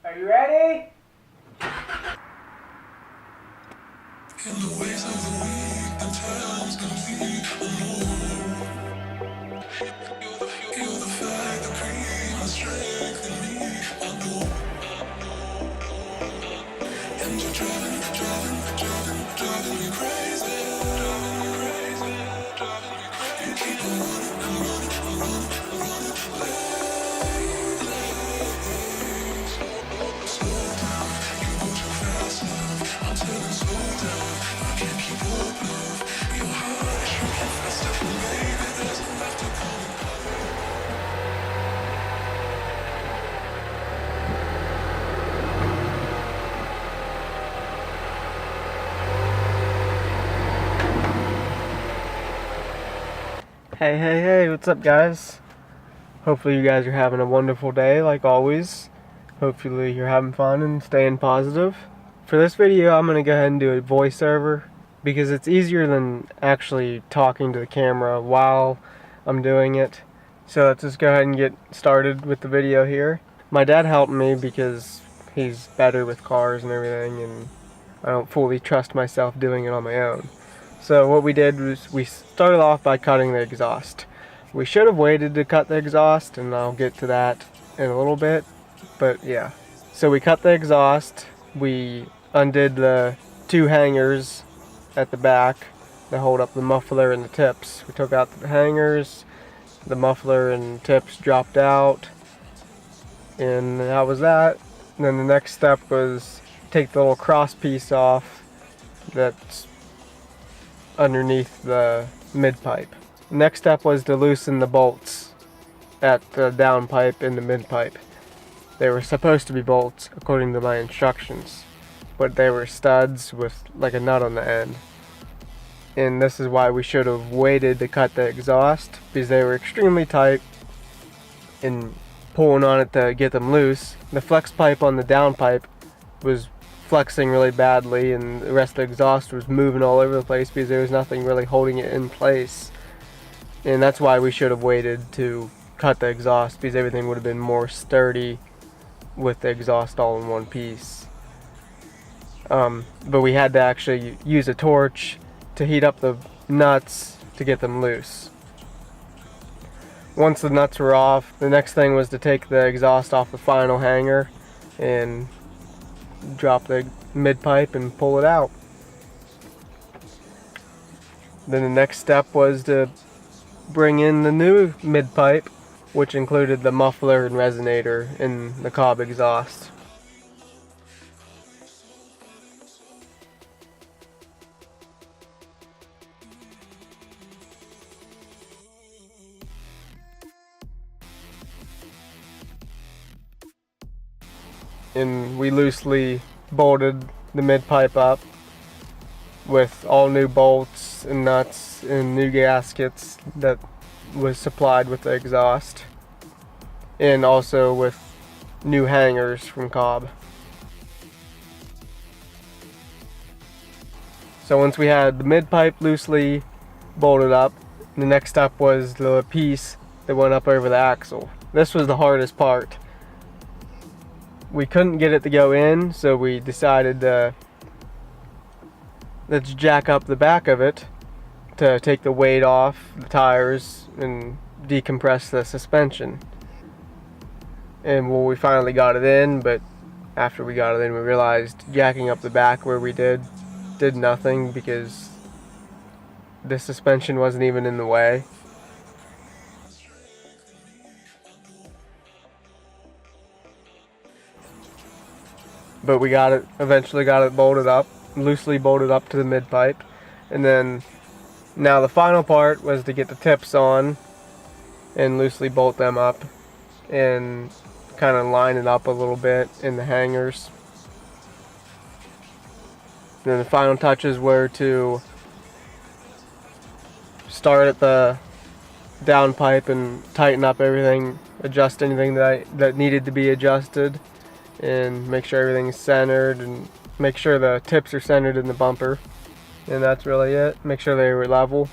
Are you ready? In the ways of the week, the times complete alone. You're the fact, the cream, my strength in me, I know. And you're driving me crazy. You keep on slow down. You go too fast now. I'm telling slow down. I can't keep up, love. Your heart is shrinking faster, and baby, there's enough to come. Hey, what's up, guys? Hopefully you guys are having a wonderful day like always. Hopefully you're having fun and staying positive. For this video, I'm going to go ahead and do a voiceover because it's easier than actually talking to the camera while I'm doing it. So let's just go ahead and get started with the video here. My dad helped me because he's better with cars and everything, and I don't fully trust myself doing it on my own. So what we did was we started off by cutting the exhaust. We should have waited to cut the exhaust, and I'll get to that in a little bit, but yeah. So we cut the exhaust, we undid the two hangers at the back that hold up the muffler and the tips. We took out the hangers, the muffler and tips dropped out, and that was that. And then the next step was take the little cross piece off that's underneath the mid pipe. Next step was to loosen the bolts at the down pipe and the mid pipe. They were supposed to be bolts according to my instructions, but they were studs with like a nut on the end. And this is why we should have waited to cut the exhaust, because they were extremely tight and pulling on it to get them loose. The flex pipe on the down pipe was flexing really badly, and the rest of the exhaust was moving all over the place because there was nothing really holding it in place. And that's why we should have waited to cut the exhaust, because everything would have been more sturdy with the exhaust all in one piece. But we had to actually use a torch to heat up the nuts to get them loose. Once the nuts were off, the next thing was to take the exhaust off the final hanger and drop the mid pipe and pull it out. Then the next step was to bring in the new mid pipe, which included the muffler and resonator in the COBB exhaust. And we loosely bolted the mid pipe up with all new bolts and nuts and new gaskets that was supplied with the exhaust, and also with new hangers from COBB. So once we had the mid pipe loosely bolted up, the next step was the piece that went up over the axle. This was the hardest part. We couldn't get it to go in, so we decided to let's jack up the back of it to take the weight off the tires and decompress the suspension. And well, we finally got it in, but after we got it in, we realized jacking up the back where we did nothing, because the suspension wasn't even in the way. But we eventually got it bolted up, loosely bolted up to the mid pipe. And then now the final part was to get the tips on and loosely bolt them up and kind of line it up a little bit in the hangers. Then the final touches were to start at the down pipe and tighten up everything, adjust anything that needed to be adjusted, and make sure everything's centered, and make sure the tips are centered in the bumper. And that's really it. Make sure they were level.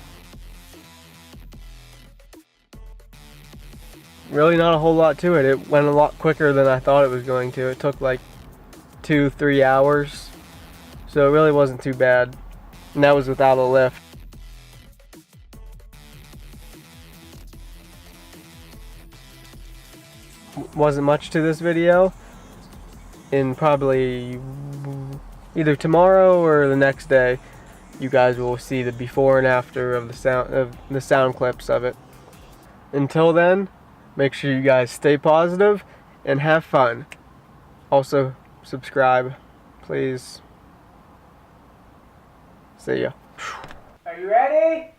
really not a whole lot to it. It went a lot quicker than I thought it was going to. It took like 2-3 hours, so it really wasn't too bad, and that was without a lift. Wasn't much to this video. In probably either tomorrow or the next day, you guys will see the before and after of the sound clips of it. Until then, make sure you guys stay positive and have fun. Also, subscribe, please. See ya. Are you ready?